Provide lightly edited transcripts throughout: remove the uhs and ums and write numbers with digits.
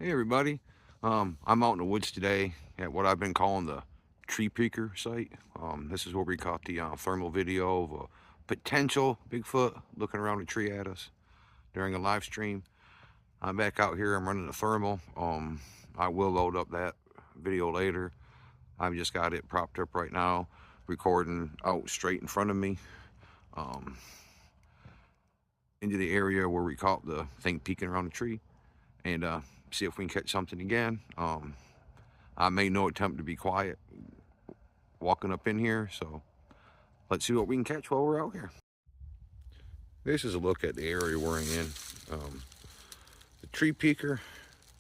Hey everybody, I'm out in the woods today at what I've been calling the tree peeker site. This is where we caught the thermal video of a potential Bigfoot looking around a tree at us during a live stream. I'm back out here, I'm running the thermal. I will load up that video later. I've just got it propped up right now, recording out straight in front of me, um, into the area where we caught the thing peeking around the tree, and see if we can catch something again. I made no attempt to be quiet walking up in here, so let's see what we can catch while we're out here. This is a look at the area we're in. The tree peeker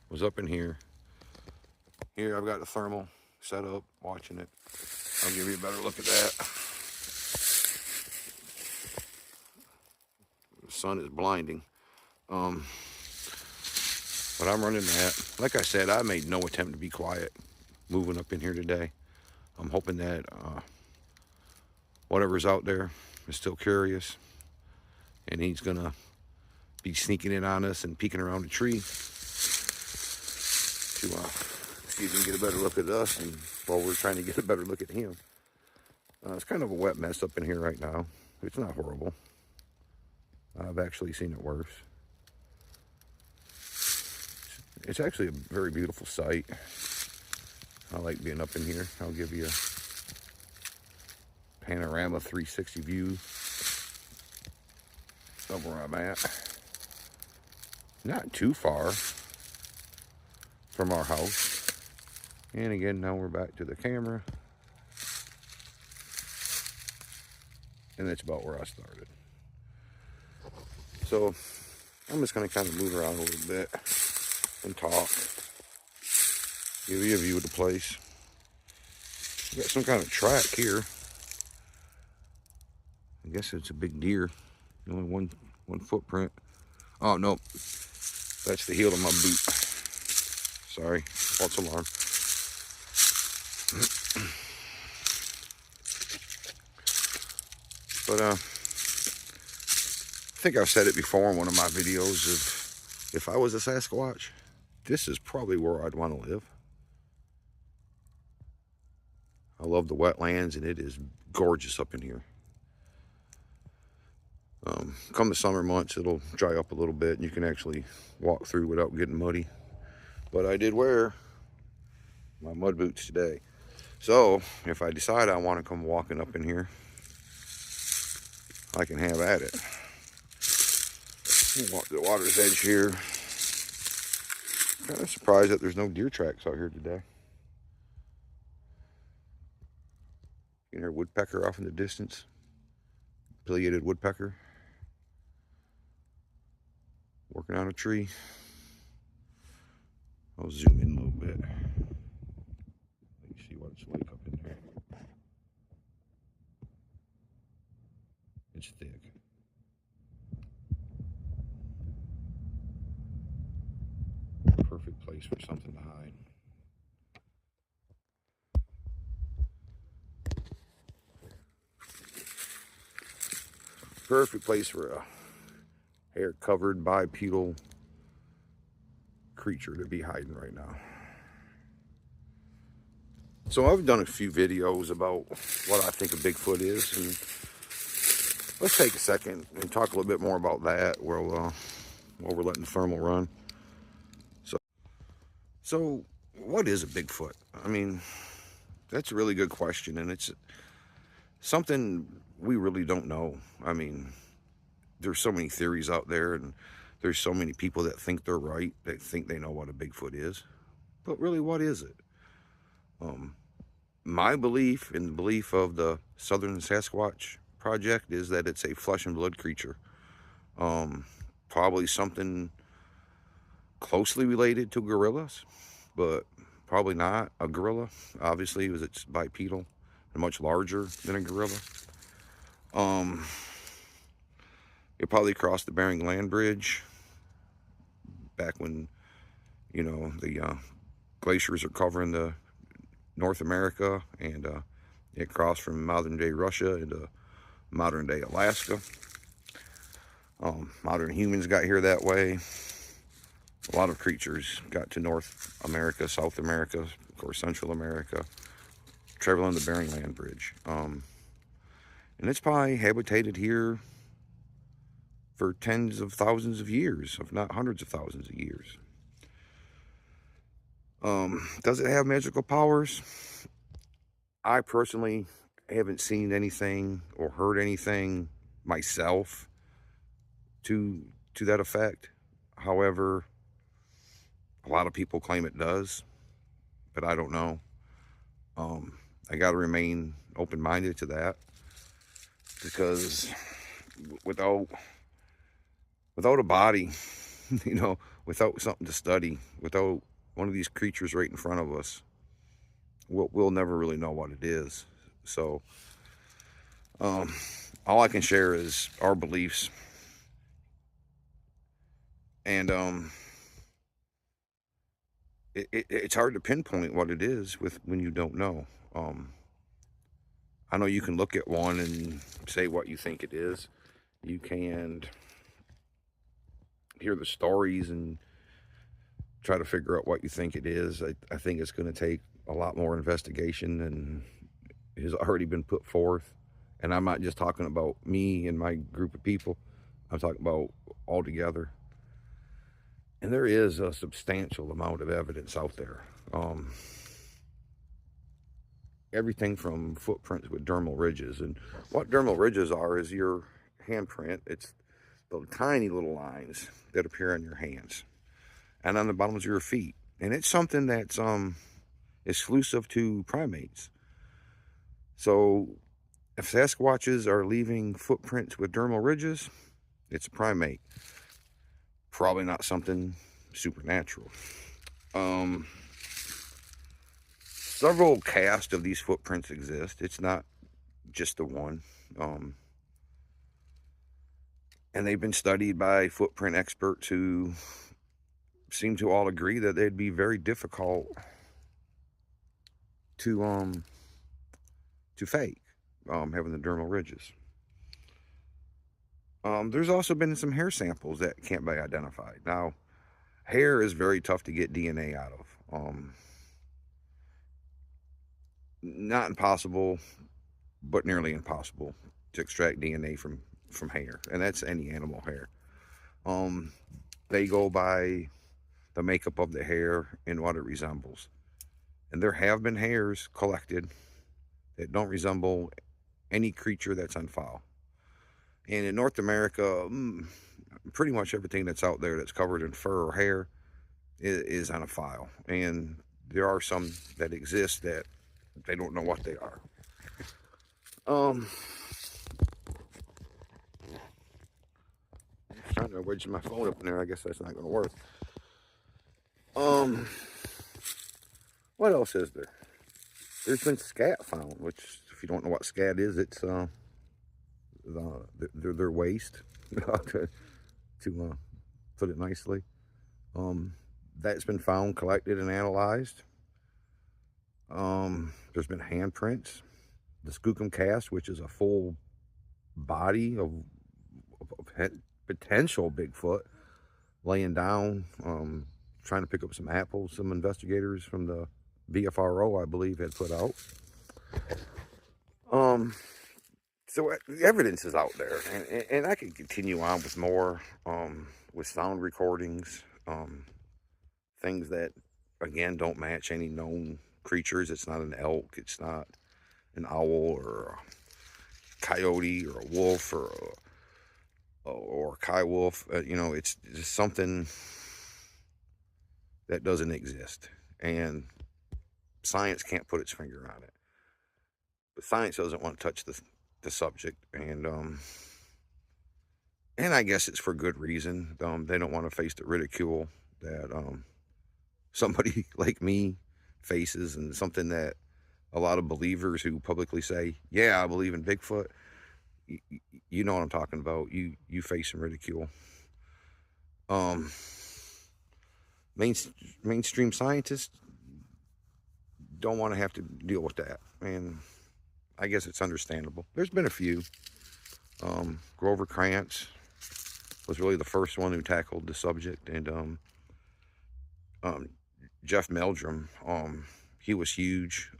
was up in here. Here I've got the thermal set up, watching it. I'll give you a better look at that. The sun is blinding. But I'm running that. Like I said, I made no attempt to be quiet moving up in here today. I'm hoping that whatever's out there is still curious, and he's gonna be sneaking in on us and peeking around the tree to see if he can get a better look at us, and while we're trying to get a better look at him. It's kind of a wet mess up in here right now. It's not horrible. I've actually seen it worse. It's actually a very beautiful sight. I like being up in here. I'll give you a panorama 360 view of where I'm at. Not too far from our house. And again, now we're back to the camera. And that's about where I started. So I'm just going to kind of move around a little bit and talk. Give you a view of the place. We got some kind of track here. I guess it's a big deer. Only one footprint. Oh no, that's the heel of my boot. Sorry, false alarm. But I think I've said it before in one of my videos of if I was a Sasquatch, this is probably where I'd want to live. I love the wetlands, and it is gorgeous up in here. Come the summer months, it'll dry up a little bit, and you can actually walk through without getting muddy. But I did wear my mud boots today. So if I decide I want to come walking up in here, I can have at it. Walk to the water's edge here. Kind of surprised that there's no deer tracks out here today. You can hear a woodpecker off in the distance. Pileated woodpecker. Working on a tree. I'll zoom in a little bit. Let me see what it's like up in there. It's thick. Perfect place for something to hide. Perfect place for a hair-covered bipedal creature to be hiding right now. So I've done a few videos about what I think a Bigfoot is, and let's take a second and talk a little bit more about that while we're letting the thermal run. So what is a Bigfoot? I mean, that's a really good question, and it's something we really don't know. I mean, there's so many theories out there, and there's so many people that think they're right, that think they know what a Bigfoot is. But really, what is it? My belief, and the belief of the Southern Sasquatch Project, is that it's a flesh and blood creature. Probably something closely related to gorillas, but probably not a gorilla. Obviously, because it's bipedal and much larger than a gorilla. It probably crossed the Bering Land Bridge back when, you know, the glaciers are covering the North America, and it crossed from modern day Russia into modern day Alaska. Modern humans got here that way. a lot of creatures got to North America, South America, of course Central America, traveling the Bering Land Bridge. And it's probably habitated here for tens of thousands of years, if not hundreds of thousands of years. Does it have magical powers? I personally haven't seen anything or heard anything myself to that effect. However, a lot of people claim it does, but I don't know. I got to remain open-minded to that, because without a body, without something to study, without one of these creatures right in front of us, we'll never really know what it is. So all I can share is our beliefs, and it's hard to pinpoint what it is when you don't know. I know you can look at one and say what you think it is. You can hear the stories and try to figure out what you think it is. I think it's going to take a lot more investigation than has already been put forth. And I'm not just talking about me and my group of people. I'm talking about all together. And there is a substantial amount of evidence out there. Everything from footprints with dermal ridges. And what dermal ridges are is your handprint. It's the tiny little lines that appear on your hands and on the bottoms of your feet. And it's something that's exclusive to primates. So if Sasquatches are leaving footprints with dermal ridges, it's a primate. Probably not something supernatural. Several casts of these footprints exist. It's not just the one. And they've been studied by footprint experts who seem to all agree that they'd be very difficult to fake, having the dermal ridges. There's also been some hair samples that can't be identified. Now, hair is very tough to get DNA out of. Not impossible, but nearly impossible to extract DNA from hair, and that's any animal hair. They go by the makeup of the hair and what it resembles. And there have been hairs collected that don't resemble any creature that's on file. And in North America, pretty much everything that's out there that's covered in fur or hair is on a file. And there are some that exist that they don't know what they are. I'm trying to wedge my phone up in there. I guess that's not going to work. What else is there? There's been scat found, which, if you don't know what scat is, it's their waste, to put it nicely. That's been found, collected, and analyzed. There's been handprints. The skookum cast, which is a full body of potential Bigfoot laying down, trying to pick up some apples. Some investigators from the BFRO, I believe, had put out. So the evidence is out there, and I can continue on with more, with sound recordings, things that, again, don't match any known creatures. It's not an elk, it's not an owl or a coyote or a wolf or a coy wolf. It's just something that doesn't exist, and science can't put its finger on it. But science doesn't want to touch the subject, and I guess it's for good reason. They don't want to face the ridicule that somebody like me faces, and something that a lot of believers who publicly say, yeah, I believe in Bigfoot, you know what I'm talking about. You face some ridicule. Mainstream scientists don't want to have to deal with that, and I guess it's understandable. There's been a few. Grover Krantz was really the first one who tackled the subject, and Um, Jeff Meldrum, he was huge.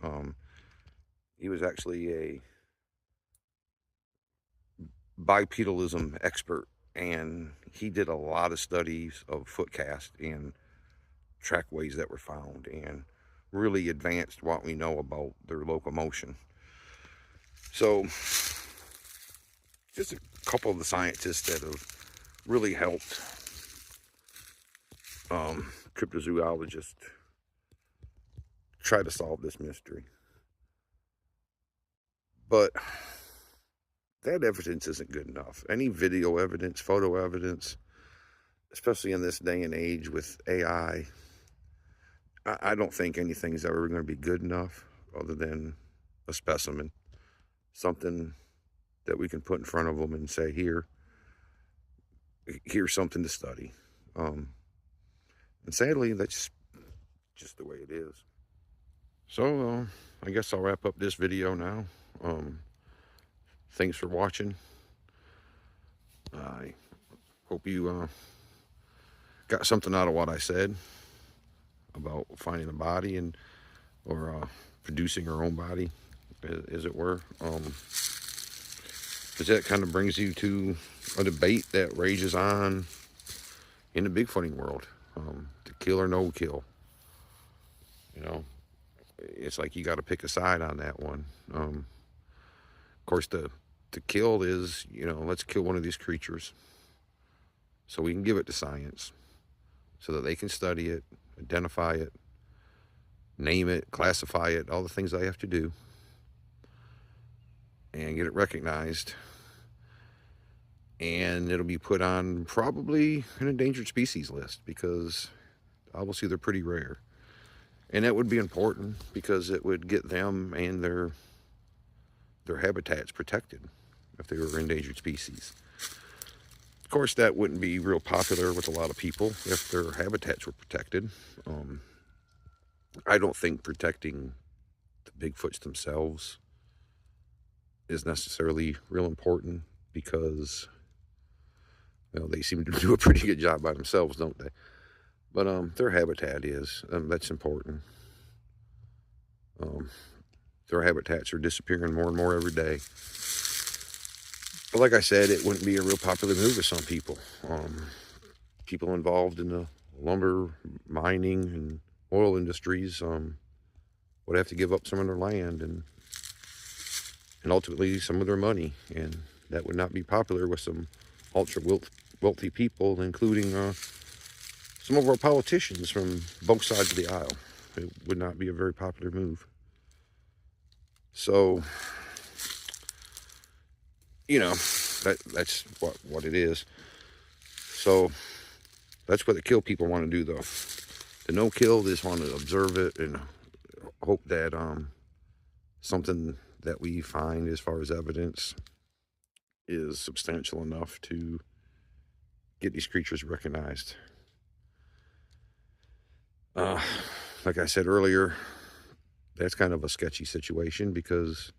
He was actually a bipedalism expert, and he did a lot of studies of footcast and trackways that were found, and really advanced what we know about their locomotion. So, just a couple of the scientists that have really helped cryptozoologists try to solve this mystery. But that evidence isn't good enough. Any video evidence, photo evidence, especially in this day and age with AI, I don't think anything's ever going to be good enough other than a specimen, something that we can put in front of them and say, here's something to study. And sadly, that's just the way it is. So I guess I'll wrap up this video now. Thanks for watching. I hope you got something out of what I said about finding a body or producing our own body, as it were. Because that kind of brings you to a debate that rages on in the bigfooting world, to kill or no kill. You know, it's like you got to pick a side on that one. Of course, to kill is, let's kill one of these creatures so we can give it to science, so that they can study it, identify it, name it, classify it, all the things they have to do, and get it recognized. And it'll be put on probably an endangered species list, because obviously they're pretty rare. And that would be important because it would get them and their habitats protected if they were endangered species. Of course, that wouldn't be real popular with a lot of people if their habitats were protected. I don't think protecting the Bigfoots themselves is necessarily real important, because, well, they seem to do a pretty good job by themselves, don't they? But their habitat is, that's important. Their habitats are disappearing more and more every day. But like I said, it wouldn't be a real popular move with some people. People involved in the lumber, mining, and oil industries would have to give up some of their land and ultimately some of their money, and that would not be popular with some ultra wealthy people, including some of our politicians from both sides of the aisle. It would not be a very popular move. So, that's what it is. So that's what the kill people want to do, though. The no kill, they just want to observe it and hope that something that we find as far as evidence is substantial enough to get these creatures recognized. Like I said earlier, that's kind of a sketchy situation, because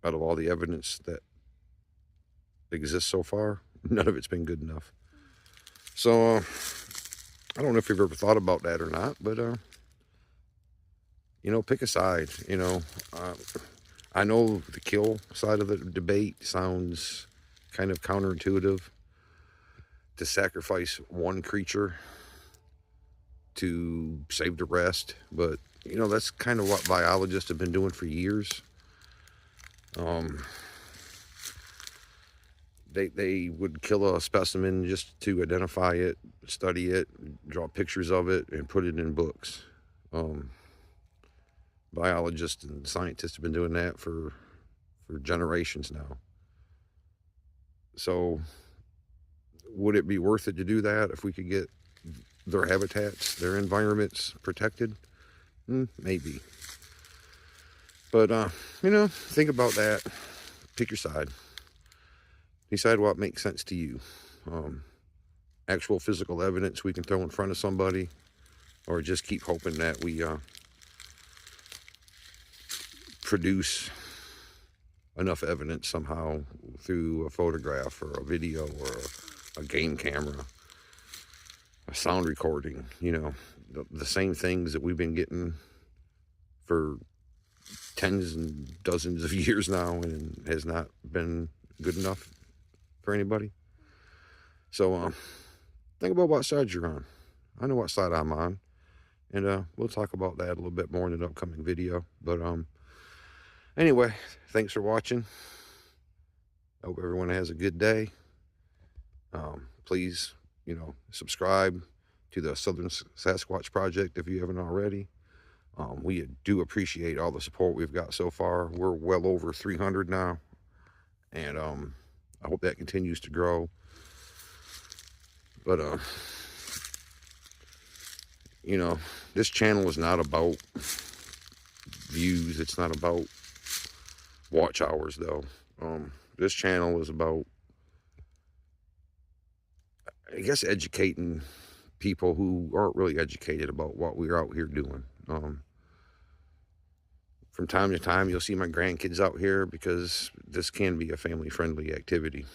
out of all the evidence that exists so far, none of it's been good enough. So I don't know if you've ever thought about that or not, but pick a side. I know the kill side of the debate sounds kind of counterintuitive, to sacrifice one creature to save the rest, but that's kind of what biologists have been doing for years. They would kill a specimen just to identify it, study it, draw pictures of it, and put it in books. Biologists and scientists have been doing that for generations now. So would it be worth it to do that if we could get their habitats, their environments protected? Maybe. But, think about that. Pick your side. Decide what makes sense to you. Actual physical evidence we can throw in front of somebody, or just keep hoping that we produce enough evidence somehow through a photograph or a video or a game camera. a sound recording, you know, the same things that we've been getting for tens and dozens of years now, and has not been good enough for anybody. So think about what side you're on. I know what side I'm on, and we'll talk about that a little bit more in an upcoming video. But anyway, thanks for watching. I hope everyone has a good day. Please, you know, subscribe to the Southern Sasquatch Project if you haven't already. We do appreciate all the support we've got so far. We're well over 300 now, and I hope that continues to grow. But you know, this channel is not about views. It's not about watch hours, though. This channel is about, I guess, educating people who aren't really educated about what we're out here doing. From time to time, you'll see my grandkids out here, because this can be a family-friendly activity.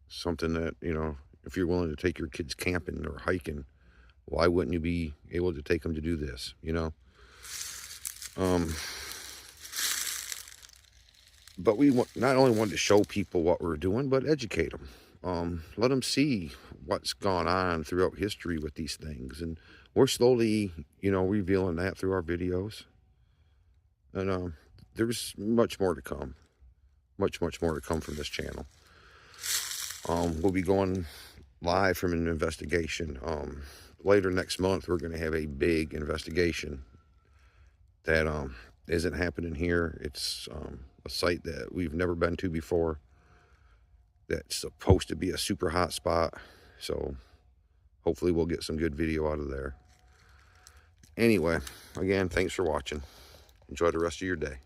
Something that, you know, if you're willing to take your kids camping or hiking, why wouldn't you be able to take them to do this, you know? But we not only want to show people what we're doing, but educate them. Let them see what's gone on throughout history with these things. And we're slowly, you know, revealing that through our videos. And there's much more to come. Much more to come from this channel. We'll be going live from an investigation. Later next month, we're going to have a big investigation that isn't happening here. It's a site that we've never been to before, that's supposed to be a super hot spot. So hopefully we'll get some good video out of there. Anyway, again, thanks for watching. Enjoy the rest of your day.